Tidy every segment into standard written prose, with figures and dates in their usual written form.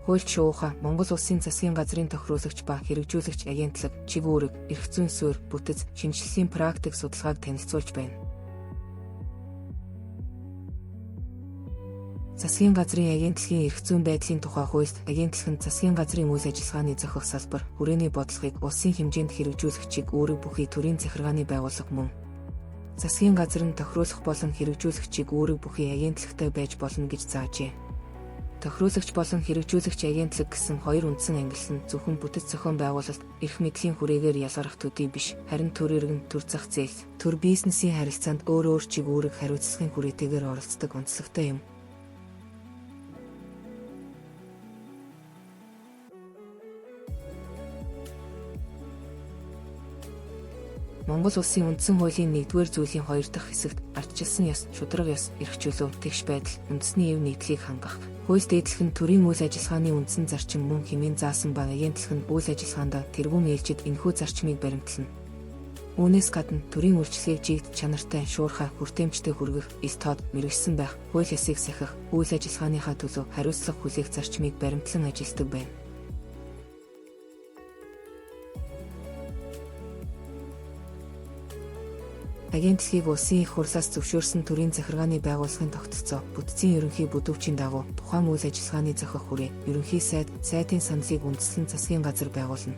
Хуульч шууха Монгол Улсын засгийн газрын тохируулагч ба хэрэгжүүлэгч агентлаг, чиг үүрэг, эрх зүйн суурь, бүтэц, шинжиллийн практик судалгааг танилцуулж байна. Засгийн газрын агентлагийн эрх зүйн байдлын тухай хуульд агентлаг нь засгийн газрын үйл ажиллагааны зохих салбар, хүрээний бодлогыг улсын хэмжээнд хэрэгжүүлэх чиг үүрэг бүхий төрийн захиргааны байгууллага мөн. Засгийн газар нь тохируулах болон хэрэгжүүлэх чиг үүрэг бүхий агентлагтай байж болно гэж заажээ. Тохируулагч болон хэрэгжүүлэгч агентлаг гэсэн хоёр үндсэн ангилал нь зөвхөн бүтэц зохион байгуулалт, эрх мэдлийн хүрээгээр ялгарх төдий биш, харин төр иргэн, төр зах зээл, төр бизнесийн харилцаанд өөр чиг үүрэг хариуцлагын хүрээтэйгээр оролцдог онцлогтой юм. Монгол Улсын үндсэн хуулийн 1-р зүйлийн 2 дахь хэсэгт ардчилсан ёс, шударга ёс, эрх чөлөө, тэгш байдал, үндэсний эв нийтлийг хангах. Хууль дээдлэх нь төрийн үйл ажиллагааны үндсэн зарчим мөн хэмээн заасан ба агентлаг нь үйл ажиллагаанд тэргүүн ээлжид энэхүү зарчмыг баримтлана. Үүнээс гадна төрийн үйлчлэгийг жигд чанартай, шуурхай, хүртээмжтэй хүргэх, ил тод, мэргэжсэн байх, хууль ёсыг сахих, үйл ажиллагааныхаа төлөө хариуцлага хүлээх зарчмыг баримтлан ажилладаг байна. Агентлагийг улсын их хурлаас зөвшөөрсөн төрийн захиргааны байгууллагын тогтолцоо, бүтцийн ерөнхий бүдүүвчийн дагуу тухайн үйл ажиллагааны зохих хүрээ, ерөнхий сайд, сайтын саналыг үндэслэн засгийн газар байгуулна.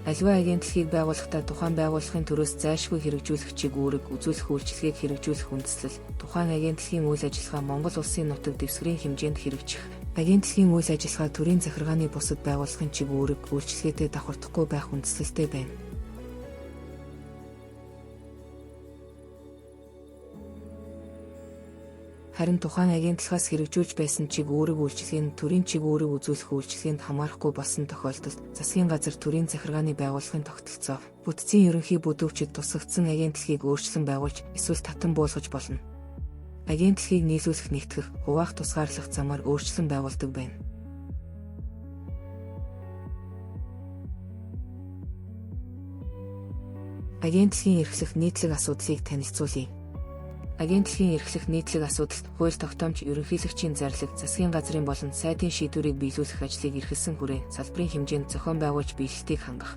Аливаа агентлагийг байгуулахдаа тухайн байгууллагын төрөөс зайлшгүй хэрэгжүүлэх чиг үүрэг, үзүүлэх үйлчилгээг хэрэгжүүлэх үндэслэл, тухайн агентлагийн үйл ажиллагаа Монгол Улсын нутаг дэвсгэрийн хэмжээнд хэрэгжих, агентлагийн үйл ажиллагаа төрийн захиргааны бусад байгууллагын чиг үүрэг, үйлчилгээтэй давхардахгүй байх үндэслэлтэй байна. Харин тухайн агентлагаас хэрэгжүүлж байсан чиг үүрэг үйлчилгээ нь төрийн чиг үүрэг үзүүлэх үйлчилгээнд хамаарахгүй болсон тохиолдолд засгийн газар төрийн захиргааны байгууллагын тогтолцоо, бүтцийн ерөнхий бүдүүвчид тусгагдсан агентлагийг өөрчлөн байгуулж, эсвэл татан буулгаж болно. Агентлагийг нийлүүлэх, нэгтгэх, хуваах, тусгаарлах замаар өөрчлөн байгуулдаг байна. Агентлагийн эрхлэх нийтлэг асуудлыг танилцуулъя. Агентлагийн эрхлэх нийтлэг асуудалд хууль тогтоомж ерөнхийлөгчийн зарлиг, засгийн газрын болон сайдын шийдвэрийг биелүүлэх ажлыг эрхэлсэн хүрээ, салбарын хэмжээнд зохион байгуулж биелэлтийг хангах.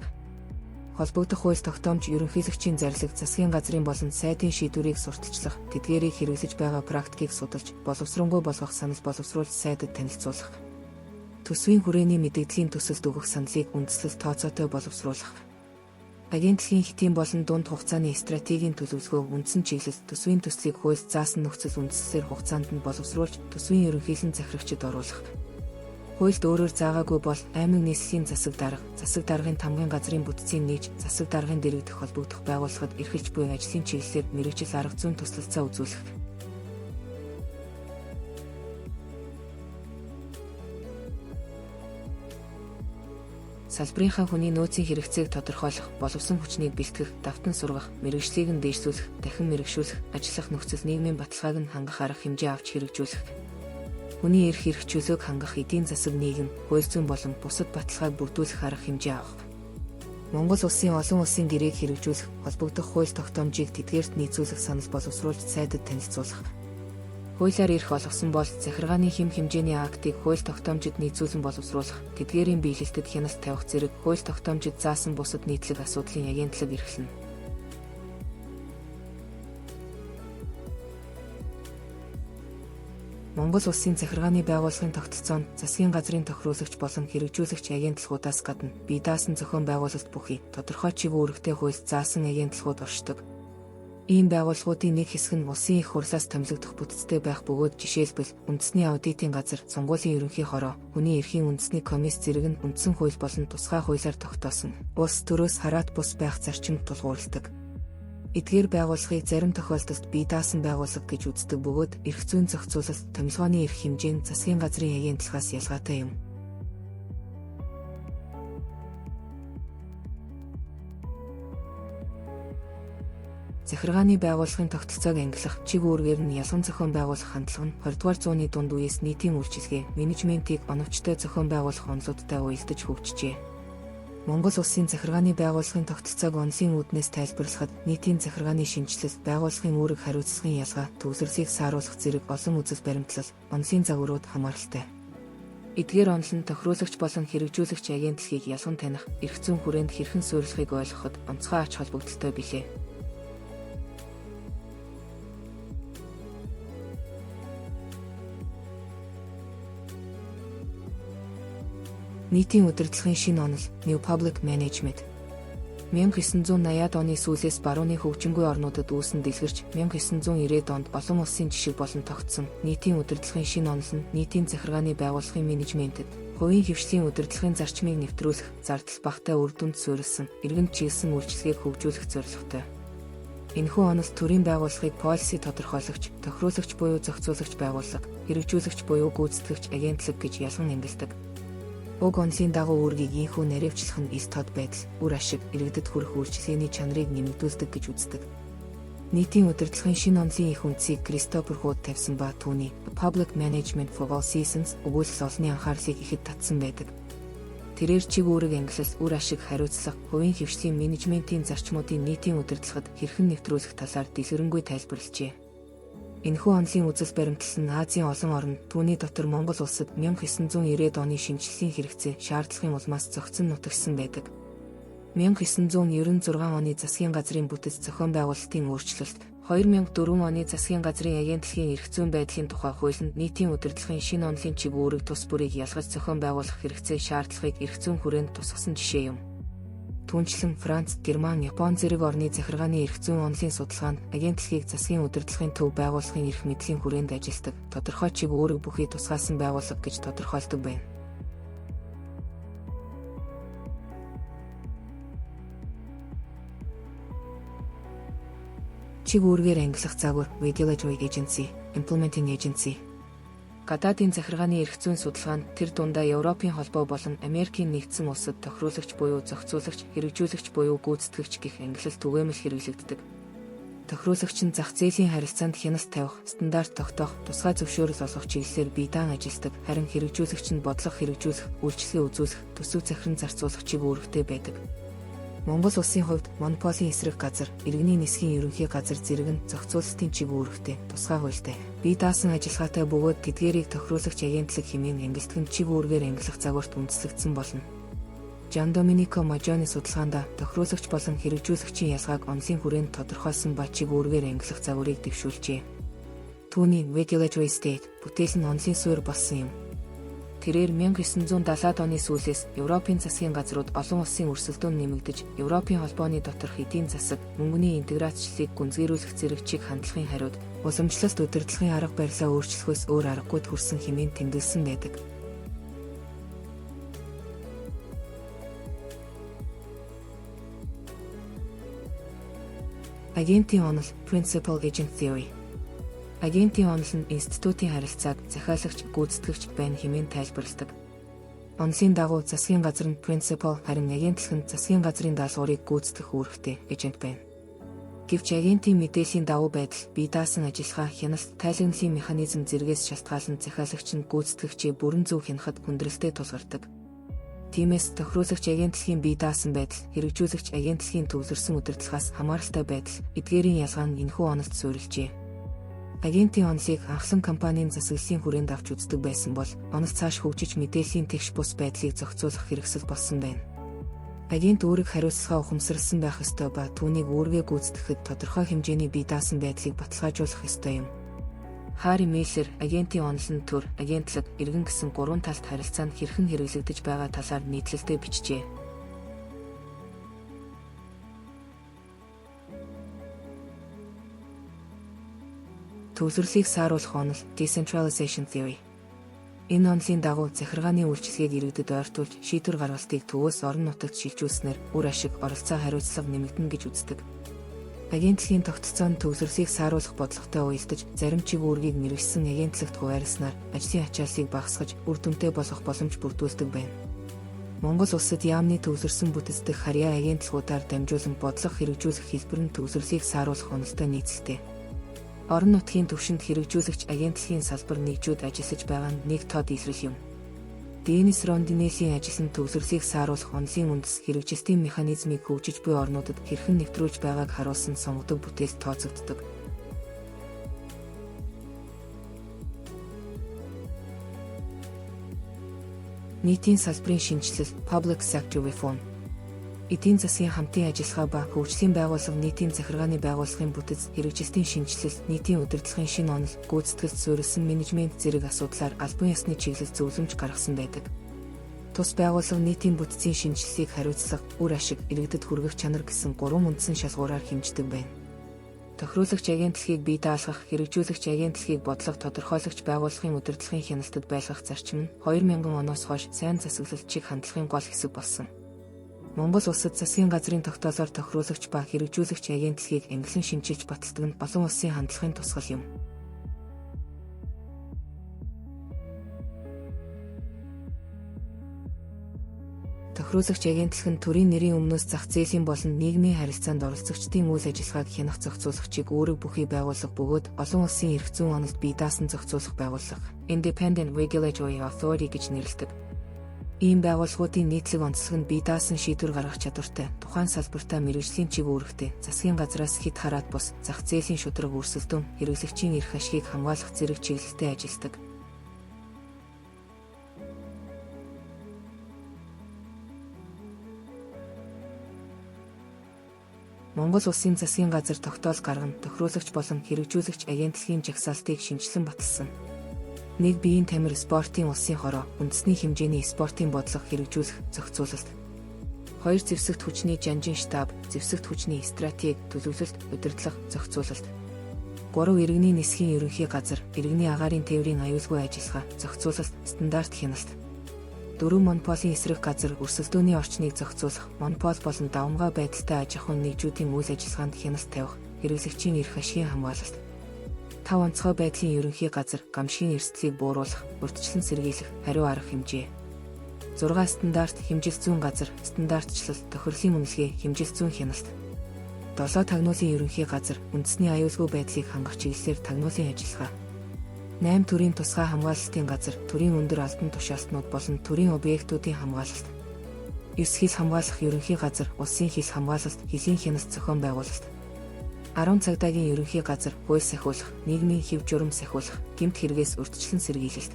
Холбогдох хууль тогтоомж ерөнхийлөгчийн зарлиг, засгийн газрын болон сайдын шийдвэрийг сурталчлах, тэдгээрийг хэрэглэж байгаа практикийг судалж, боловсроомгүй болгох санал боловсруулж сайдад танилцуулах. Төсвийн хүрээний мэдээллийн төсөлд өгөх саналыг үндэслэл тооцоотой боловсруулах. Агентлагийн хэтийн болон дунд хугацааны стратегийн төлөвлөгөө, үндсэн чиглэл, төсвийн төслийг хуульд заасан нөхцөл үндэслэлээр хугацаанд нь боловсруулж, төсвийн ерөнхийлөн захирагчид оруулах. Хуульд өөрөөр заагаагүй бол аймаг нийслэлийн засаг даргын тамгын газрын бүтцийн нийж, засаг даргын дэргэдэх холбогдох байгууллагад эрхэлж буй ажлын чиглэлээр мэргэжил арга зүйн туслалцаа үзүүлэх. Салбарынхаа хүний нөөцийн хэрэгцээг тодорхойлох, боловсон хүчнийг бэлтгэх, давтан сургах, мэргэжлийг нь дээшлүүлэх, дахин мэргэшүүлэх, ажиллах нөхцөл нийгмийн баталгааг нь хангах арга хэмжээ авч хэрэгжүүлэх. Хүний эрх чөлөөг хангах эдийн засаг нийгэм, хууль зүйн болон бусад баталгааг бүрдүүлэх арга хэмжээ авах. Монгол Улсын олон улсын гэрээг хэрэгжүүлэх, холбогдох хууль тогтоомжийг тэдгээрт нийцүүлэх санал боловсруулж сайдад танилцуулах. Хуулиар эрх олгосон бол захиргааны хэм хэмжээний актыг хууль тогтоомжид нийцүүлэн боловсруулах, тэдгээрийн биелэлтэд хяналт тавих зэрэг хууль тогтоомжид заасан бусад нийтлэг асуудлын агентлаг эрхлэнэ. Монгол Улсын захиргааны байгууллагын тогтолцоонд засгийн газрын тохируулагч болон хэрэгжүүлэгч агентлагуудаас гадна бие даасан зохион байгуулалт бүхий тодорхой чиг үүрэгтэй хуульд заасан агентлагууд оршдог. Ийм байгууллагуудын нэг хэсэг нь улсын их хурлаас томилогдох бүтцтэй байх бөгөөд жишээлбэл үндэсний аудитын газар, сонгуулийн ерөнхий хороо, хүний эрхийн үндэсний комисс зэрэг нь үндсэн хууль болон тусгай хуулиар тогтоосон улс төрөөс хараат бус байх зарчимд тулгуурладаг. Эдгээр байгууллагыг зарим тохиолдолд бие даасан байгууллага гэж үздэг бөгөөд эрх зүйн зохицуулалт, томилгооны эрх хэмжээ нь засгийн газрын агентлагаас ялгаатай юм. Захиргааны байгууллагын тогтолцоог ангилах, чиг үүргээр нь ялган зохион байгуулах хандлага нь 20-р зууны дунд үеэс нийтийн үйлчилгээ, менежментийг оновчтой зохион байгуулах онолуудтай уялдаж хөгжижээ. Монгол Улсын захиргааны байгууллагын тогтолцоог онолын үүднээс тайлбарлахад нийтийн захиргааны шинжилэл, байгууллагын үүрэг хариуцлагын ялгаа, төвлөрлийг сааруулах зэрэг олон үзэл баримтлал, онолын загварууд хамааралтай. Эдгээр онол нь тохируулагч болон хэрэгжүүлэгч агентлагийг ялган таних, эрх зүйн хүрээнд хэрхэн суурилахыг ойлгоход онцгой ач холбогдолтой билээ. Нийтийн удирдлагын шинэ онол New Public Management 1980-ад оны сүүлээс барууны хөгжингүй орнуудад үүсэн дэлгэрч 1990-ад онд олон улсын жишг болон тогтсон нийтийн удирдлагын шинэ онол нь нийтийн захиргааны байгууллагын менежментэд хувийн хвшлийн удирдлагын зарчмыг нэвтрүүлэх, зардал багатай үр дүнд суурилсан, эргэн чиглэсэн үйлчлэгийг хөгжүүлэх зорилготой. Энэхүү онол төрийн байгууллагыг полиси тодорхойлогч, тохируулагч буюу зохицуулагч байгууллага, хэрэгжүүлэгч буюу гүйцэтгэгч агентлаг гэж ялган ангилдаг. Уг онолын дагуу үүргийг ийхүү наривчлах нь эс тод байдал, үр ашиг, иргэдэд хүрэх үйлчлэгээний чанарыг нэмэгдүүлдэг гэж үздэг. Нийтийн удирдлагын шинэ онолын их үндсийг Кристофер Худ тавьсан ба түүний Public Management for All Seasons өгүүлэл олонний анхаарлыг ихэд татсан байдаг. Тэрээр чиг үүрэг ангилал, үр ашиг, хариуцлага, хувийн хвшлийн менежментийн зарчмуудын нийтийн удирдлагад хэрхэн нэвтрүүлэх талаар дэлгэрэнгүй тайлбарлажээ. Энэхүү онолын үзэл баримтлал нь Азийн олон орнд, түүний дотор Монгол улсад 1990-ад оны шинжилгээний хэрэгцээ, шаардлагын улмаас зохицон нутагсан байдаг. 1996 оны засгийн газрын бүтэц зохион байгуулалтын өөрчлөлт, 2004 оны засгийн газрын агентлагийн эрх зүйн байдлын тухай хууль нь нийтийн удирдлагын шинэ онолын чиг үүрэг тус бүрийг ялгаж зохион байгуулах хэрэгцээ шаардлагыг эрх зүйн хүрээнд тусгасан жишээ юм. Түүнчлэн Франц, Герман, Япон зэрэг орны захиргааны эрх зүйн онолын судалгаанд агентлагийг засгийн удирдлагын төв байгууллагын эрх мэдлийн хүрээнд ажилтдаг, тодорхой чиг үүрэг бүхий тусгаасан байгууллага гэж тодорхойлдог байна. Чиг үүргээр ангилах загвар Regulatory Agency, Implementing Agency. Гадаадын захиргааны эрх зүйн судалгаанд тэр дундаа Европын холбоо болон Америкийн нэгдсэн улсад тохируулагч буюу зохицуулагч, хэрэгжүүлэгч буюу гүйцэтгэгч гэх ангилал түгээмэл хэрэглэгддэг. Тохируулагч нь зах зээлийн харилцаанд хяналт тавих, стандарт тогтоох, тусгай зөвшөөрөл олгох чиглэлээр бие даан ажилладаг, харин хэрэгжүүлэгч нь бодлого хэрэгжүүлэх, үйлчлэгээ үзүүлэх, төсөв захиран зарцуулах чиг үүрэгтэй байдаг. Монгол улсын хувьд монополийн эсрэг газар, иргэний нисхийн ерөнхий газар зэрэг нь зохицуулалтын чиг үүрэгтэй, тусгай хуультай. Бие даасан ажиллагаатай бөгөөд тэдгээрийг тохируулагч агентлаг хэмээн ангилдаг нь чиг үүргээр ангилах загварт үндэслэгдсэн болно. Жан Доминико Мажоны судалгаанд тохируулагч болон хэрэгжүүлэгчийн ялгааг онолын хүрээнд тодорхойлсон ба чиг үүргээр ангилах загварыг дэвшүүлжээ. Түүний Regulatory State бүтээл нь онолын суурь болсон юм. Тэрээр 1970-ад оны сүүлээс Европын засгийн газрууд олон улсын өрсөлдөөн нэмэгдэж, Европын холбооны доторх эдийн засаг, мөнгөний интеграцчлалыг гүнзгийрүүлэх зэрэг чиг хандлагын хариуд, уламжлалт удирдлагын арга барилаа өөрчлөхөөс өөр аргагүй хүрсэн хэмээн тэмдэглэсэн байдаг. Агентийн онол Principal Agent Theory. Агентийн онол нь институтийн харилцааг захиалагч, гүйцэтгэгч байна хэмээн тайлбарладаг. Онолын дагуу засгийн газар нь принципал, харин агентлаг нь засгийн газрын даалгаврыг гүйцэтгэх үүрэгтэй эжент байна. Гэвч агентийн мэдээллийн давуу байдал, бие даасан ажиллагаа, хяналт, тайлагналын механизм зэргээс шалтгаалan захиалагч нь гүйцэтгэгчийг бүрэн зөв хянахад хүндрэлтэй тулгардаг. Тиймээс тохируулагч агентлагийн бие даасан байдал, хэрэгжүүлэгч агентлагийн төвлөрсөн удирдлагаас хамааралтай байдал, эдгээрийн ялгаа нь энэхүү онолд суурилжээ. Агентийн онолыг анхлан компанийн засаглалын хүрээнд авч үздэг байсан бол онол цааш хөгжиж мэдээллийн тэгш бус байдлыг зохицуулах хэрэгсэл болсон байна. Агент үүрэг хариуцлага ухамсарласан байх ёстой ба түүнийг үүргээ гүйцэтгэхэд тодорхой хэмжээний бие даасан байдлыг баталгаажуулах ёстой юм. Хари Миллер агентийн онолын төр, агентлаг, иргэн гэсэн гурван талт харилцаанд хэрхэн хэрэглэгдэж байгаа талаар нийтлэлтэй бичжээ. Төвлөрлийг сааруулах онол Decentralization Theory. Энэ онолын дагуу захиргааны үйлчилгээг иргэдэд ойртуулж, шийдвэр гаргалтыг төвөөс орон нутагт шилжүүлснээр үр ашиг, оролцоо, хариуцлага нэмэгдэнэ гэж үздэг. Агентлагийн тогтолцоонд төвлөрлийг сааруулах бодлоготой уялдаж, зарим чиг үүргийг мэргэжсэн агентлагт хуваарласнаар ажлын ачааллыг багасгаж, үр дүнтэй болох боломж бүрдүүлдэг байна. Монгол улсад яамны төвлөрсөн бүтэц дэх харьяа агентлагуудаар дамжуулан бодлого хэрэгжүүлэх хэлбэр нь төвлөрлийг сааруулах онолтой нийцэлтэй. Орон нутгийн түвшинд хэрэгжүүлэгч агентлагийн салбар нэгжүүд ажиллаж байгаа нь нэг тод илрэл юм. Денис Рондинелийн ажил нь төвлөрлийг сааруулах онолын үндэс, хэрэгжилтийн механизмыг хөгжиж буй орнуудад хэрхэн нэвтрүүлж байгааг харуулсан сонгодог бүтээл тооцогддог. Нийтийн салбарын шинжилэл, public sector reform. Эдийн засгийн хамтын ажиллагаа ба хөгжлийн байгууллага нийтийн захиргааны байгууллагын бүтэц, хэрэгжилтийн шинжилэл, нийтийн удирдлагын шинэ онол, гүйцэтгэлд суурилсан менежмент зэрэг асуудлаар албан ёсны чиглэл зөвлөмж гаргасан байдаг. Тус байгууллага нийтийн бүтцийн шинжилгээг хариуцлага, үр ашиг, иргэдэд хүргэх чанар гэсэн 3 үндсэн шалгуураар хэмждэг байна. Тохируулагч агентлагийг бие даалгах, хэрэгжүүлэгч агентлагийг бодлого тодорхойлогч байгууллагын удирдлагын хяналтад байлгах зарчим нь 2000 оноос хойш сайн засаглалт чиг хандлагын гол хэсэг болсон. Монгол улсад засгийн газрын тогтоолоор тохируулагч ба хэрэгжүүлэгч агентлагийг ангилан шинжилж баталдаг нь олон улсын хандлагын тусгал юм. Тохируулагч агентлаг нь төрийн нэрийн өмнөөс зах зээлийн болон нийгмийн харилцаанд оролцогчдын үйл ажиллагааг хянах зохицуулагчийг үүрэг бүхий байгууллага бөгөөд олон улсын эрх зүйн онолд бие даасан зохицуулах байгууллага Independent Regulatory Authority гэж нэрлэдэг. Ийм байгууллагуудын нийтлэг онцлог нь бие даасан шийдвэр гаргах чадвартай, тухайн салбартаа мэргэжлийн чиг үүрэгтэй, засгийн газраас хэд хараат бус, зах зээлийн шударга өрсөлдөөн, хэрэглэгчийн эрх ашгийг хамгаалах зэрэг чиглэлтэй ажилладаг. Монгол улсын засгийн газар тогтоол гарган тохируулагч болон хэрэгжүүлэгч агентлагийн жагсаалтыг шинжилэн баталсан. Нэг биеийн тамир спортын улсын хороо, үндэсний хэмжээний спортын бодлого хэрэгжүүлэх, зохицуулалт. 2 зэвсэгт хүчний жанжин штаб, зэвсэгт хүчний стратеги, төлөвлөлт, удирдлага, зохицуулалт. 3 иргэний нисхийн ерөнхий газар, иргэний агаарын тээврийн аюулгүй ажиллагаа, зохицуулалт, стандарт хяналт. 4 монополийн эсрэг газар, өрсөлдөөний орчныг зохицуулах, монопол болон давмгай байдалтай аж ахуйн нэгжүүдийн үйл ажиллагаанд хяналт тавих, хэрэглэгчийн эрх ашигын хамгаалалт. 5 онцгой байдлын ерөнхий газар, гамшигын эрсдлийг бууруулах, урьдчилан сэргийлэх, хариу арга хэмжээ. 6 стандарт, хэмжилт зүйн газар, стандартчлал, тохирлын үнэлгээ, хэмжилт зүйн хяналт. 7 тагнуулын ерөнхий газар, үндэсний аюулгүй байдлыг хангах чиглэлээр тагнуулын ажиллагаа. 8 төрийн тусгай хамгаалалтын газар, төрийн өндөр албан тушаалтнууд болон төрийн объектуудын хамгаалалт. 9 хил хамгаалах ерөнхий газар, улсын хил хамгаалалт, хилийн хяналт зохион байгуулалт. 10 цагдаагийн ерөнхий газар, хууль сахиулах, нийгмийн хэв журам сахиулах, гэмт хэрэгээс урьдчилан сэргийлэлт.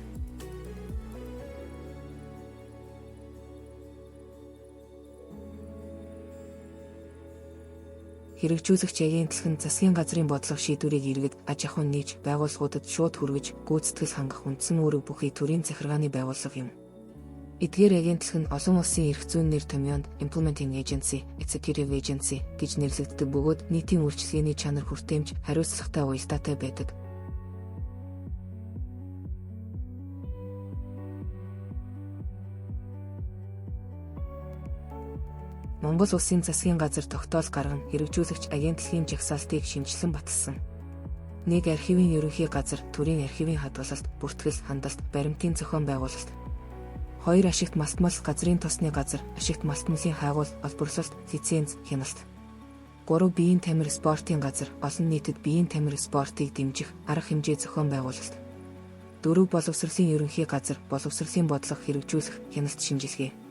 Хэрэгжүүлэгч агентлаг нь засгийн газрын бодлого шийдвэрийг иргэд, аж ахуйн нийж, байгууллагуудад шууд хүргэж, гүйцэтгэл хангах үндсэн үүрэг бүхий төрийн захиргааны байгууллага юм. Эдгээр агентлаг нь олон улсын эрх зүйн нэр томьёонд Implementing Agency, Executive Agency гэж нэрлэгддэг бөгөөд нийтийн үйлчилгээний чанар хүртээмж, хариуцлагатай уялдаатай байдаг. Монгол улсын засгийн газар тогтоол гарган хэрэгжүүлэгч агентлагийн жагсаалтыг шинжилэн баталсан. 1 архивын ерөнхий газар, төрийн архивын хадгалалт, бүртгэл, хандлт, баримтын зохион байгуулалт. 2 ашигт малтмал газрын тосны газар, ашигт малтмалын хайгуул, олборлолт, лиценз, хяналт. 3 биеийн тамир спортын газар, олон нийтэд биеийн тамир спортыг дэмжих, арга хэмжээ зохион байгуулалт. 4 боловсролын ерөнхий газар, боловсролын бодлого хэрэгжүүлэх, хяналт шинжилгээ.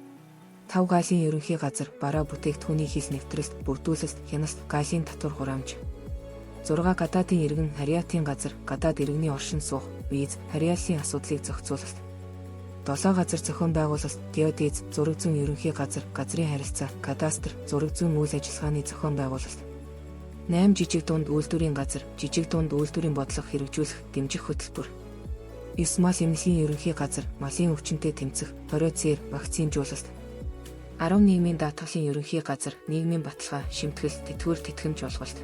5 галийн ерөнхий газар, бараа бүтээгдэхүүний хил нэвтрэлт, бүрдүүлэлт, хяналт, галийн татвар хураамж. 6 гадаадын иргэн харьяатын газар, гадаад иргэний оршин суух, виз, харьяаллын асуудлыг зохицуулалт. 7 газар зохион байгуулалт, геодез, зураг зүйн ерөнхий газар, газрын харилцаа, кадастр, зураг зүйн үйл ажиллагааны зохион байгуулалт. 8 жижиг дунд үйлдвэрийн газар, жижиг дунд үйлдвэрийн бодлого хэрэгжүүлэх, дэмжих хөтөлбөр. 9 мал эмнэлгийн ерөнхий газар, малын өвчнөд тэмцэх, хорио зээр, вакцинжуулалт. 10 нийгмийн даатгалын ерөнхий газар, нийгмийн баталгаа, шимтгэл, тэтгэвэр тэтгэмж олголт.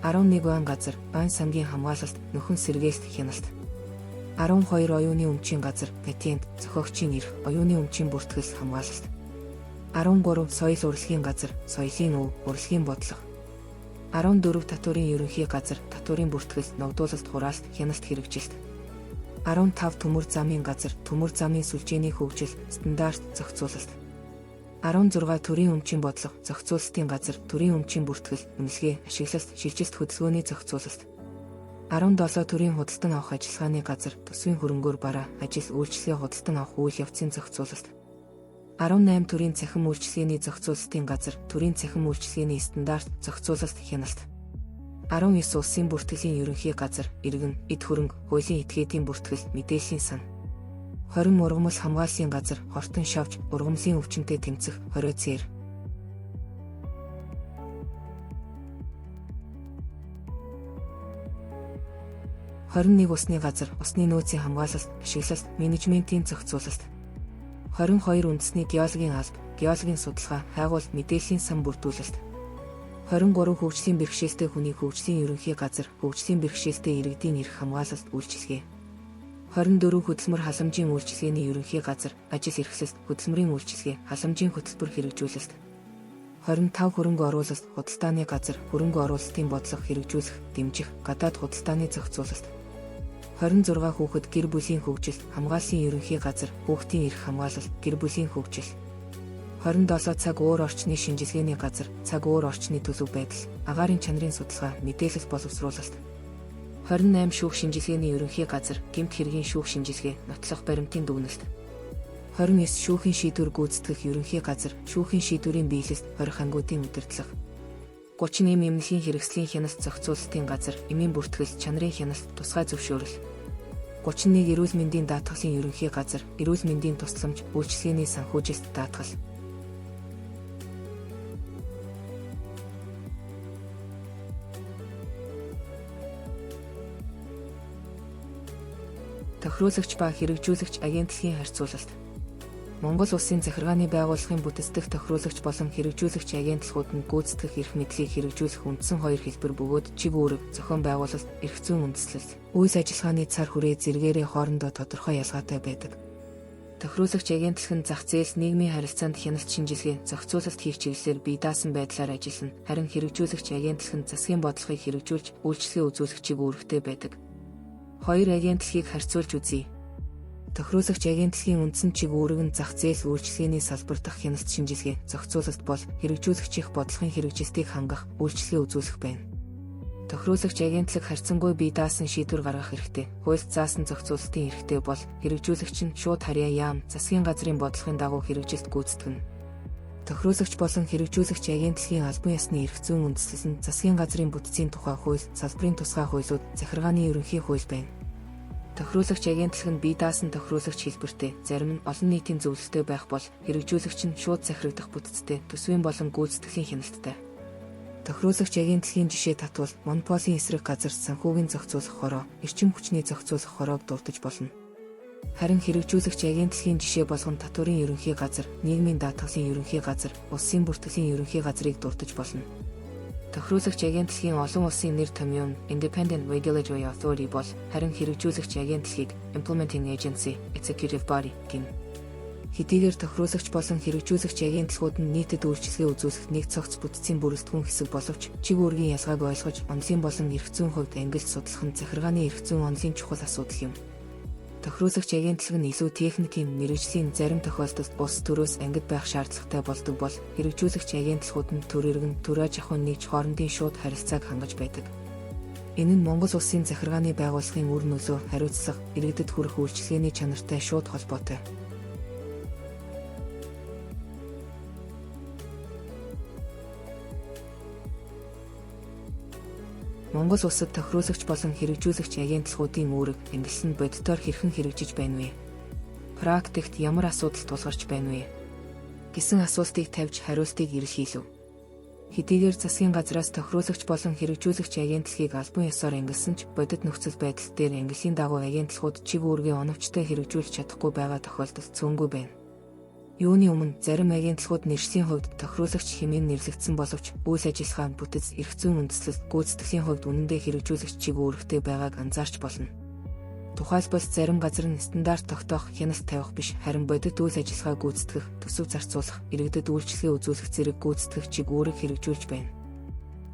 Байн газар, байн сангийн хамгаалалт, нөхөн сэргээлт, хяналт. 12 оюуны өмчийн газар, патент, зохиогчийн эрх, оюуны өмчийн бүртгэл, хамгаалалт. 13 соёл урлагийн газар, соёлын өв, урлагийн бодлого. 14 татварын ерөнхий газар, татварын бүртгэл, ногдуулалт, хураалт, хяналт, хэрэгжилт. 15 төмөр замын газар, төмөр замын сүлжээний хөгжил, стандарт, зохицуулалт. 16 төрийн өмчийн бодлого, зохицуулалтын газар, төрийн өмчийн бүртгэл, үнэлгээ, ашиглалт, шилжилт хөдөлгөөний зохицуулалт. 17 төрийн худалдан авах ажиллагааны газар, төсвийн хөрөнгөөр бараа, ажил, үйлчилгээ худалдан авах үйл явцын зохицуулалт. 18 төрийн цахим үйлчилгээний зохицуулалтын газар, төрийн цахим үйлчилгээний стандарт, зохицуулалт, хяналт. 19 улсын бүртгэлийн ерөнхий газар, иргэн, эд хөрөнгө, хуулийн этгээдийн бүртгэл, мэдээллийн сан. 20 ургамал хамгааллын газар, хортон шавж, ургамлын өвчнөд тэмцэх, 20 цээр. 21 усны газар, усны нөөцийн хамгаалалт, ашиглалт, менежментийн зохицуулалт. 22 үндэсний геологийн алба, геологийн судалгаа, хайгуул, мэдээллийн сан бүрдүүлэлт. 23 хөгжлийн бэрхшээлтэй хүний хөгжлийн ерөнхий газар, хөгжлийн бэрхшээлтэй иргэдийн эрх хамгаалалт үйлчилгээ. 24 хөдөлмөр халамжийн үйлчилгээний ерөнхий газар, ажил эрхлэлт, хөдөлмөрийн үйлчилгээ, халамжийн хөтөлбөр хэрэгжүүлэлт. 25 хөрөнгө оруулалт, худалдааны газар, хөрөнгө оруулалтын бодлого хэрэгжүүлэх, дэмжих, гадаад худалдааны зохицуулалт. 26 хүүхэд гэр бүлийн хөгжил, хамгааллын ерөнхий газар, хүүхдийн эрх хамгаалалт, гэр бүлийн хөгжил. 27 цаг уур орчны шинжилгээний газар, цаг уур орчны төлөв байдал, агаарын чанарын судалгаа, мэдээлэл боловсруулалт. 28 шүүх шинжилгээний ерөнхий газар, гэмт хэргийн шүүх шинжилгээ, нотлох баримтын дүгнэлт. 29 шүүхийн шийдвэр гүйцэтгэх ерөнхий газар, шүүхийн шийдвэрийн биелэлт, хорих ангиудын удирдлага. 30 эмнэлгийн хэрэгслийн хяналт зохицуулалтын газар, эмийн бүртгэл, чанарын хяналт, тусгай зөвшөөрөл. 31 эрүүл мэндийн даатгалын ерөнхий газар, эрүүл мэндийн тусламж, үйлчилгээний санхүүжилт даатгал. Тохируулагч ба хэрэгжүүлэгч агентлагийн харьцуулалт. Монгол Улсын захиргааны байгууллагын бүтэцдэх тохируулагч болон хэрэгжүүлэгч агентлагууд нь гүйцэтгэх эрх мэдлийг хэрэгжүүлэх үндсэн хоёр хэлбэр бөгөөд чиг үүрэг, зохион байгуулалт, эрх зүйн үндэслэл, үйл ажиллагааны цар хүрээ зэргээрээ хоорондоо тодорхой ялгаатай байдаг. Тохируулагч агентлаг нь зах зээл, нийгмийн харилцаанд хяналт шинжилгээ, зохицуулалт хийх чиглэлээр бие даасан байдлаар ажиллана. Харин хэрэгжүүлэгч агентлаг нь засгийн бодлогыг хэрэгжүүлж, үйлчлэгээ үзүүлэх чиг үүрэгтэй байдаг. Хоёр агентлагийг харьцуулж үзье. Тохируулагч агентлагийн үндсэн чиг үүрэг нь зах зээл үйлчилгээний салбар дахь хяналт шинжилгээ, зохицуулалт бол хэрэгжүүлэгчийн бодлогын хэрэгжилтийг хангах, үйлчилгээ үзүүлэх байна. Тохируулагч агентлаг харьцангуй бие даасан шийдвэр гаргах хэрэгтэй. Хуульд заасан зохицуулалтын хэрэгтэй бол хэрэгжүүлэгч нь шууд харьяа яам, засгийн газрын бодлогын дагуу хэрэгжилт гүйцэтгэнэ. Тохируулагч болон хэрэгжүүлэгч агентлагийн албан ёсны эрх зүйн үндэслэл нь засгийн газрын бүтцийн тухай хууль, салбарын тусгай хуулиуд, захиргааны ерөнхий хууль байна. Тохируулагч агентлаг нь бие даасан тохируулагч хэлбэртэй, зарим нь олон нийтийн зөвлөлтөй байх бол хэрэгжүүлэгч нь шууд захирагдах бүтцтэй, төсвийн болон гүйцэтгэлийн хяналттай. Тохируулагч агентлагийн жишээ татвал монополийн эсрэг газар санхүүгийн зохицуулах хороо, эрчим хүчний зохицуулах хороог дурдж болно. Харин хэрэгжүүлэгч агентлагийн жишээ болгон татварын ерөнхий газар, нийгмийн даатгалын ерөнхий газар, улсын бүртгэлийн ерөнхий газрыг дурдж болно. Тохируулагч агентлагийн олон улсын нэр томьёо нь Independent Regulatory Authority бол харин хэрэгжүүлэгч агентлагийг Implementing Agency, Executive Body гэнэ. Хэдийгээр тохируулагч болон хэрэгжүүлэгч агентлагууд нь нийтэд үйлчилгээ үзүүлэх нэг цогц бүтцийн бүрэлдэхүүн хэсэг боловч чиг үүргийн ялгааг ойлгож, онолын болон эрх зүйн хувьд ангилж судлах нь захиргааны эрх зүйн онолын чухал асуудал юм. Тохируулагч агентлаг нь илүү техникийн мэргэжлийн зарим тохиолдолд улс төрөөс ангид байх шаардлагатай болдог бол хэрэгжүүлэгч агентлагууд нь төр иргэн төрөө жахуун нэгж хоорондын шууд харилцааг хангаж байдаг. Энэ нь Монгол Улсын захиргааны байгууллагын үр нөлөө, хариуцлага, иргэдэд хүрэх үйлчилгээний чанартай шууд холбоотой. Монгол улсад тохируулагч болон хэрэгжүүлэгч агентлагуудын үүрэг, ангилал нь бодитоор хэрхэн хэрэгжиж байна вэ? Практикт ямар асуудал тулгарч байна вэ? Гэсэн асуултыг тавьж хариултыг илэрхийлэв. Хэдийгээр засгийн газраас тохируулагч болон хэрэгжүүлэгч агентлагийг албан ёсоор ангилсан ч бодит нөхцөл байдал дээр ангиллын дагуу агентлагууд чиг үүргээ оновчтой хэрэгжүүлж чадахгүй байгаа тохиолдол цөөнгүй байна. Юуны өмнө зарим агентлагууд нэршлийн хувьд тохируулагч хэмээн нэрлэгдсэн боловч үйл ажиллагаа, бүтэц, эрх зүйн үндэслэл, гүйцэтгэлийн хувьд үнэндээ хэрэгжүүлэгч чиг үүрэгтэй байгааг анзаарч болно. Тухайлбал зарим газар нь стандарт тогтоох, хяналт тавих биш, харин бодит үйл ажиллагаа гүйцэтгэх, төсөв зарцуулах, иргэдэд үйлчилгээ үзүүлэх зэрэг гүйцэтгэх чиг үүрэг хэрэгжүүлж байна.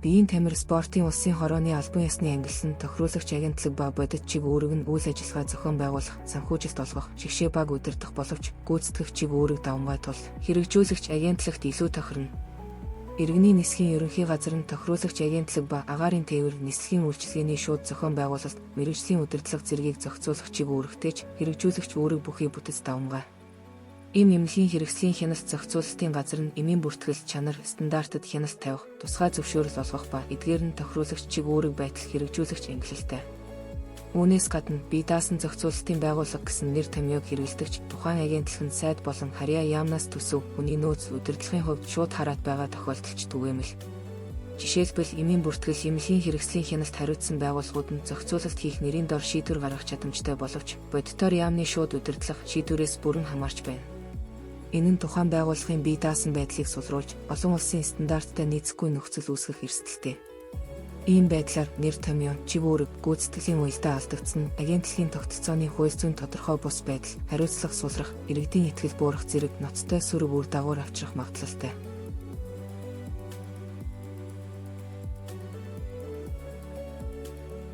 Биеийн тамир, спортын улсын хорооны албан ёсны ангилал нь тохируулагч агентлаг ба бодит чиг үүрэг нь үйл ажиллагаа зохион байгуулах, санхүүжилт олгох, шигшээ баг удирдах боловч гүйцэтгэх чиг үүрэг давмгай тул хэрэгжүүлэгч агентлагт илүү тохирно. Иргэний нисхийн ерөнхий газар нь тохируулагч агентлаг ба агаарын тээвэр, нислэгийн үйлчилгээний шууд зохион байгуулалт, мэргэжлийн удирдлага зэргийг зохицуулах чиг үүрэгтэй ч хэрэгжүүлэгч үүрэг бүхий бүтэц давмгай. Ийм эмнэлгийн хэрэгслийн хяналт зохицуулалтын газар нь эмийн бүртгэл чанар стандартад хяналт тавих, тусгай зөвшөөрөл олгох ба эдгээр нь тохируулагч чиг үүрэг байтал хэрэгжүүлэгч ангилалтай. Үүнээс гадна бие даасан зохицуулалтын байгууллага гэсэн нэр томьёог хэрэглэдэгч тухайн агентлаг нь сайд болон харьяа яамнаас төсөв хүний нөөц удирдлагын хувьд шууд хараад байгаа тохиолдолч түгээмэл. Жишээлбэл эмийн бүртгэл эмнэлгийн хэрэгслийн хяналт хариуцсан байгууллагууд нь зохицуулалт хийх нэрийн дор шийдвэр гаргах чадамжтай боловч бодитоор яамны шууд удирдлах шийдвэрээс бүрэн хамаарч байна. Энэ нь тухайн байгууллагын бие даасан байдлыг сулруулж олон улсын стандарттай нийцэхгүй нөхцөл үүсгэх эрсдэлтэй. Ийм байдлаар нэр томьёо, чиг үүрэг, гүйцэтгэлийн уялдаа алдагдсан нь агентлагийн тогтолцооны хууль зүйн тодорхой бус байдал, хариуцлага сулрах, иргэдийн итгэл буурах зэрэг ноцтой сөрөг үр дагавар авчрах магадлалтай.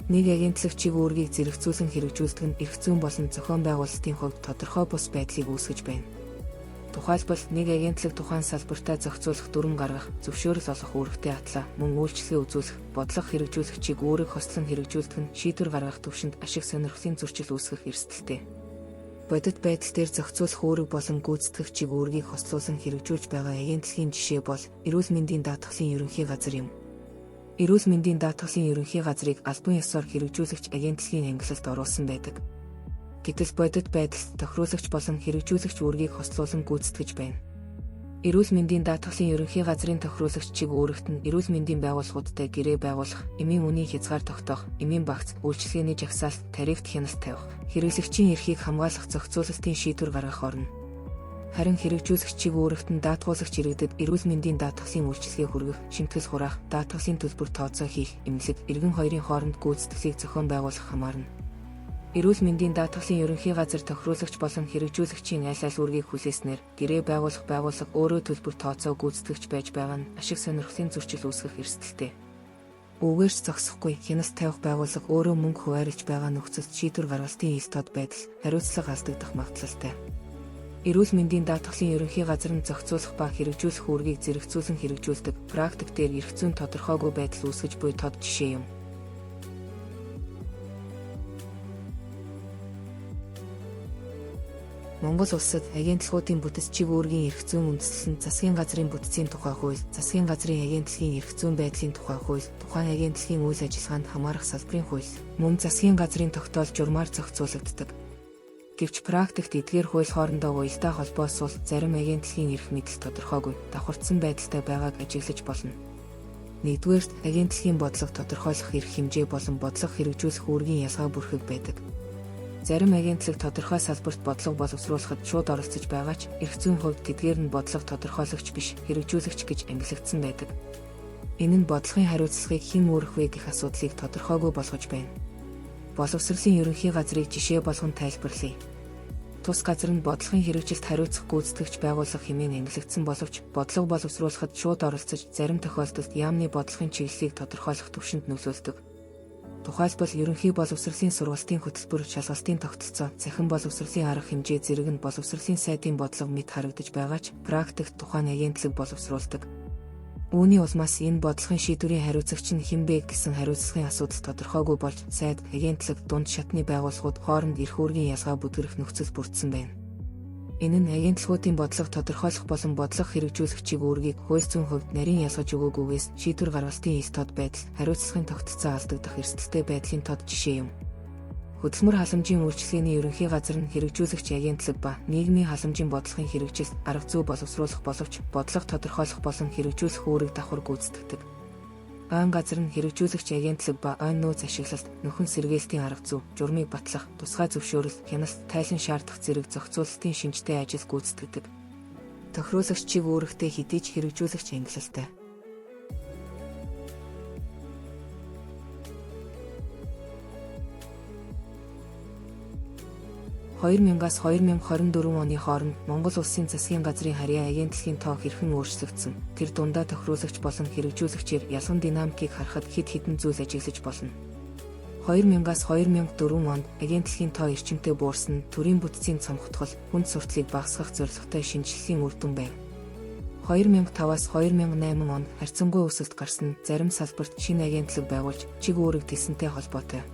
Нэг агентлаг чиг үүргийг зэрэгцүүлэн хэрэгжүүлдэг нь эрх зүйн болон зохион байгуулалтын хувьд тодорхой бус байдлыг үүсгэж байна. Тухайлбал нэг агентлаг тухайн салбартаа зохицуулах дүрм гаргах, зөвшөөрөл олох үүрэгтэй атлаа, мөн үйлчлэгээ үзүүлэх, бодлого хэрэгжүүлэх чиг үүрэг хослон хэрэгжүүлдэг нь шийдвэр гаргах төвшөнд ашиг сонирхлын зөрчил үүсгэх эрсдэлтэй. Бодит байдал дээр зохицуулах үүрэг болон гүйцэтгэх чиг үүргийг хослуулан хэрэгжүүлж байгаа агентлагийн жишээ бол эрүүл мэндийн даатгалын ерөнхий газар юм. Эрүүл мэндийн даатгалын ерөнхий газрыг албан ёсоор хэрэгжүүлэгч агентлагийн ангилалд оруулсан байдаг. Гэтэл бодит байдалд тохируулагч болон хэрэгжүүлэгч үүргийг хослуулан гүйцэтгэж байна. Эрүүл мэндийн даатгалын ерөнхий газрын тохируулагч чиг үүрэгт нь эрүүл мэндийн байгууллагуудтай гэрээ байгуулах, эмийн үнийн хязгаар тогтоох, эмийн багц, үйлчилгээний жагсаалт, тарифт хяналт тавих, хэрэглэгчийн эрхийг хамгаалах зохицуулалтын шийдвэр гаргах орно. Харин хэрэгжүүлэгч чиг үүрэгт нь даатгуулагч иргэдэд эрүүл мэндийн даатгалын үйлчилгээ хүргэх, шимтгэл хураах, даатгалын төлбөр тооцоо хийх, эмнэлэг, иргэн хоёрын хооронд гүйцэтгэлийг зохион байгуулах хамаарна. Эрүүл мэндийн даатгалын ерөнхий газар тохируулагч болон хэрэгжүүлэгчийн аль аль үүргийг хүлээснээр гэрээ байгуулах байгууллага өөрөө төлбөр тооцоо гүйцэтгэгч байж байгаа нь ашиг сонирхлын зөрчил үүсгэх эрсдэлтэй. Үгээрч зогсохгүй хяналт тавих байгууллага өөрөө мөнгө хуваарлж байгаа нөхцөлд шийдвэр гаргалтын ил тод байдал, хариуцлага алдагдах магадлалтай. Эрүүл мэндийн даатгалын ерөнхий газар нь зохицуулах ба хэрэгжүүлэх үүргийг зэрэгцүүлэн хэрэгжүүлдэг, практик дээр эрх зүйн тодорхойгүй байдал үүсгэж буй тод жишээ юм. Монгол улсад агентлагуудын бүтэц чиг үүргийн эрх зүйн үндэслэл нь засгийн газрын бүтцийн тухай хууль, засгийн газрын агентлагийн эрх зүйн байдлын тухай хууль, тухайн агентлагийн үйл ажиллагаанд хамаарах салбарын хууль, мөн засгийн газрын тогтоол журмаар зохицуулагддаг. Гэвч практикт эдгээр хууль хоорондоо уялдаа холбоос бол зарим агентлагийн эрх мэдэл тодорхойгүй, давхардсан байдалтай байгааг ажиглаж болно. Нэгдүгээрт агентлагийн бодлого тодорхойлох эрх хэмжээ болон бодлого хэрэгжүүлэх үүргийн ялгаа бүрхэг байдаг. Зарим агентлаг тодорхой салбарт бодлого боловсруулахад шууд оролцож байгаа ч эрх зүйн хувьд тэдгээр нь бодлого тодорхойлагч биш, хэрэгжүүлэгч гэж ангилагдсан байдаг. Энэ нь бодлогын хариуцлагыг хэн үүрэх вэ гэх асуудлыг тодорхойгүй болгож байна. Боловсролын ерөнхий газрыг жишээ болгон тайлбарлая. Тус газар нь бодлогын хэрэгжилт хариуцах гүйцэтгэгч байгууллага хэмээн ангилагдсан боловч бодлого боловсруулахад шууд оролцож зарим тохиолдолд яамны бодлогын чиглэлийг тодорхойлох төвшөнд нөлөөлдөг. Тухайлбал ерөнхий боловсролын сургалтын хөтөлбөр, шалгалтын тогтолцоо, цахим боловсролын арга хэмжээ зэрэг нь боловсролын сайдын бодлого мэт харагдаж байгаа ч практикт тухайн агентлаг боловсруулдаг. Үүний улмаас энэ бодлогын шийдвэрийн хариуцагч нь хэн бэ гэсэн хариуцлагын асуудал тодорхойгүй болж сайд, агентлаг, дунд шатны байгууллагууд хооронд эрх үүргийн ялгаа бүдгэрэх нөхцөл бүрдсэн байна. Энэ нь агентлагуудын бодлого тодорхойлох болон бодлого хэрэгжүүлэгчийг үүргийг хууль зүйн хувьд нарийн ялгаж өгөөгүйгээс шийдвэр гаргалтын ил тод байдал, хариуцлагын тогтолцоо алдагдах эрсдэлтэй байдлын тод жишээ юм. Хөдөлмөр халамжийн үйлчилгээний ерөнхий газар нь хэрэгжүүлэгч агентлаг ба нийгмийн халамжийн бодлогын хэрэгжилт, арга зүй боловсруулах боловч бодлого тодорхойлох болон хэрэгжүүлэх үүрэг давхар гүйцэтгэдэг. Ойн газар нь хэрэгжүүлэгч агентлаг ба ойн нөөц ашиглалт, нөхөн сэргээлтийн арга зүй, журмыг батлах, тусгай зөвшөөрөл, хяналт, тайлан шаардах зэрэг зохицуулалтын шинжтэй ажил гүйцэтгэдэг. Тохируулагч чиг үүрэгтэй хэдий ч хэрэгжүүлэгч ангилалтай. (2000-аас 2024 оны хооронд Монгол улсын засгийн газрын харьяа агентлагийн тоо хэрхэн өөрчлөгдсөн. Тэр дундаа тохируулагч болон хэрэгжүүлэгчээр ялган динамикийг харахад хэд хэдэн зүйл ажиглаж болно. 2000-аас 2004 онд агентлагийн тоо эрчимтэй буурсан нь төрийн бүтцийн цомхотгол, хүнд сурталыг багасгах зорилготой шинжилгэлийн үр дүн байв. 2005-аас 2008 онд харьцангуй өсөлт гарсан зарим салбарт шинэ агентлаг байгуулж чиг үүрэг төлсөнтэй холбоотой.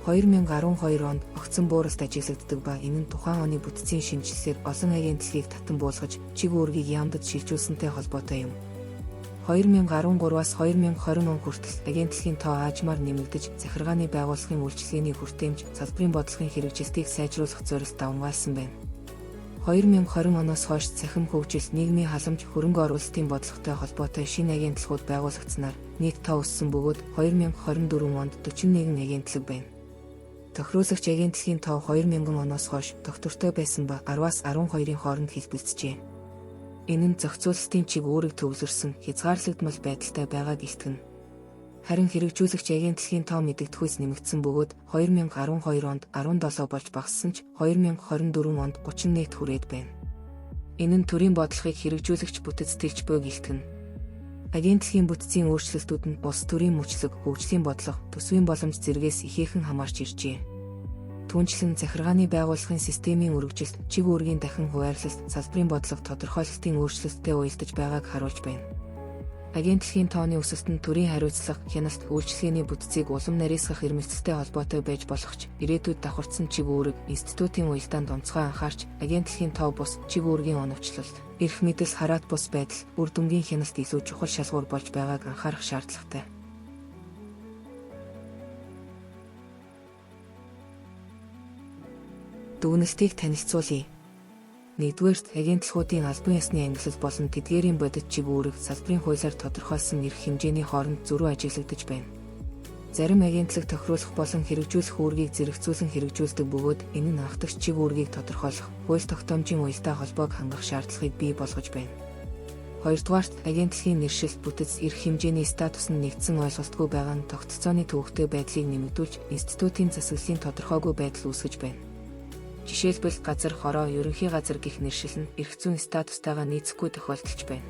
2012 онд огцон бууралд ажиглагддаг ба энэ нь тухайн оны бүтцийн шинжилсээр олон агентлагийг татан буулгаж чиг үүргийг яамдад шилжүүлсэнтэй холбоотой юм. 2013-аас 2020 он хүртэл агентлагийн тоо аажмаар нэмэгдэж, захиргааны байгууллагын үйлчилгээний хүртээмж, салбарын бодлогын хэрэгжилтийг сайжруулах зорилт давмгаалсан байна. 2020 оноос хойш цахим хөгжил, нийгмийн халамж, хөрөнгө оруулалтын бодлоготой холбоотой шинэ агентлагууд байгуулагдсанаар нийт тоо өссөн бөгөөд 2024 онд 41 агентлаг байна. Тохируулагч агентлагийн тоо 2000 оноос хойш доктортой байсан ба 10-аас 12-ын хооронд хэлбэлцжээ. Энэ нь зохицуулалтын чиг үүрэг төвлөрсөн, хязгаарлагдмал байдалтай байгааг илтгэнэ. Харин хэрэгжүүлэгч агентлагийн тоо мэдэгдэхүйс нэмэгдсэн бөгөөд 2012 онд 17 болж багассан ч 2024 онд 30 нийт хүрээд байна. Энэ нь төрийн бодлогыг хэрэгжүүлэгч бүтэцтэйч буйг илтгэнэ. Агентлагийн бүтцийн өөрчлөлтүүд нь улс төрийн мөчлөг, хөгжлийн бодлого, төсвийн боломж зэргээс ихээхэн хамаарч иржээ. Түүнчлэн захиргааны байгууллагын системийн үргэлжилт, чиг үүргийн дахин хуваарлалт, салбарын бодлого тодорхойлолтын өөрчлөлттэй уялдаж байгааг харуулж байна. Агентлагийн тооны өсөлт нь төрийн хариуцлага, хяналт, үйлчилгээний бүтцийг улам нарийсгах эрмэлзэлтэй холбоотой байж болох ч, ирээдүйд давхарцсан чиг үүрэг, институтын уялдаанд онцгой анхаарч, агентлагийн тоо бус, чиг үүргийн оновчлол, эрх мэдэл, хараат бус байдал, үр дүнгийн хяналт илүү чухал шалгуур болж байгааг анхаарах шаардлагатай. Дүгнэлтийг танилцуулъя. Нэгдүгээрт, агентлагуудын албан ёсны ангилал болон тэдгээрийн бодит чиг үүрэг салбарын хуулиар тодорхойлсон эрх хэмжээний хооронд зөрүү ажиглагдаж байна. Зарим агентлаг тохируулах болон хэрэгжүүлэх үүргийг зэрэгцүүлэн хэрэгжүүлдэг бөгөөд энэ нь анхдагч чиг үүргийг тодорхойлох, хууль тогтоомжийн уялдаа холбоог хангах шаардлагыг бий болгож байна. Хоёрдугаарт, агентлагийн нэршил, бүтэц, эрх хэмжээний статус нь нэгдсэн ойлголтгүй байгаа нь тогтцооны төвөгтэй байдлыг нэмэгдүүлж, институтын засаглалын тодорхойгүй байдал үүсгэж байна. Жишээлбэл газар, хороо, ерөнхий газар гэх нэршил нь эрх зүйн статустайгаа нийцэхгүй тохиолдолж байна.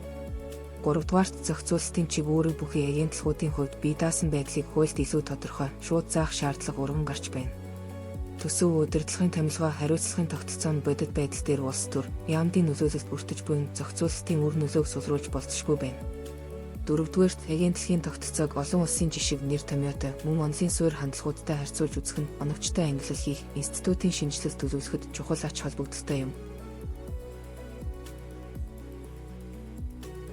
Гуравдугаарт, зохицуулалтын чиг үүрэг бүхий агентлагуудын хувьд бие даасан байдлыг хуульд илүү тодорхой, шууд заах шаардлага урган гарч байна. Төсөв, удирдлагын томилгоо, хариуцлагын тогтолцоо нь бодит байдал дээр улс төр, яамдын нөлөөлөлт бүртэж буй зохицуулалтын үр нөлөөг сулруулж болцсошгүй байна. Дөрөвдүгээрт, агентлагийн тогтолцоог олон улсын жишиг нэр томьёотой, мөн онлын суурь хандлагуудтай харьцуулж үзэх нь оновчтой ангилал хийх, институтын шинжилэлт төлөвлөхөд чухал ач холбогдолтой юм.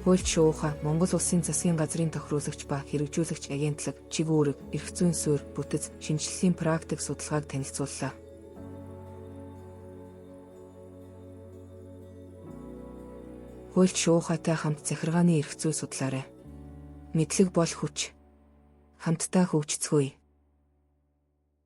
Хуульч шууха, Монгол Улсын засгийн газрын тохируулагч ба хэрэгжүүлэгч агентлаг, чиг үүрэг, эрх зүйн суурь, бүтэц, шинжиллийн практик судалгааг танилцууллаа. Хуульч шуухатай хамт захиргааны эрх зүй судлаарай. Мэдлэг бол хүч. Хамтдаа хөгжицгөөе.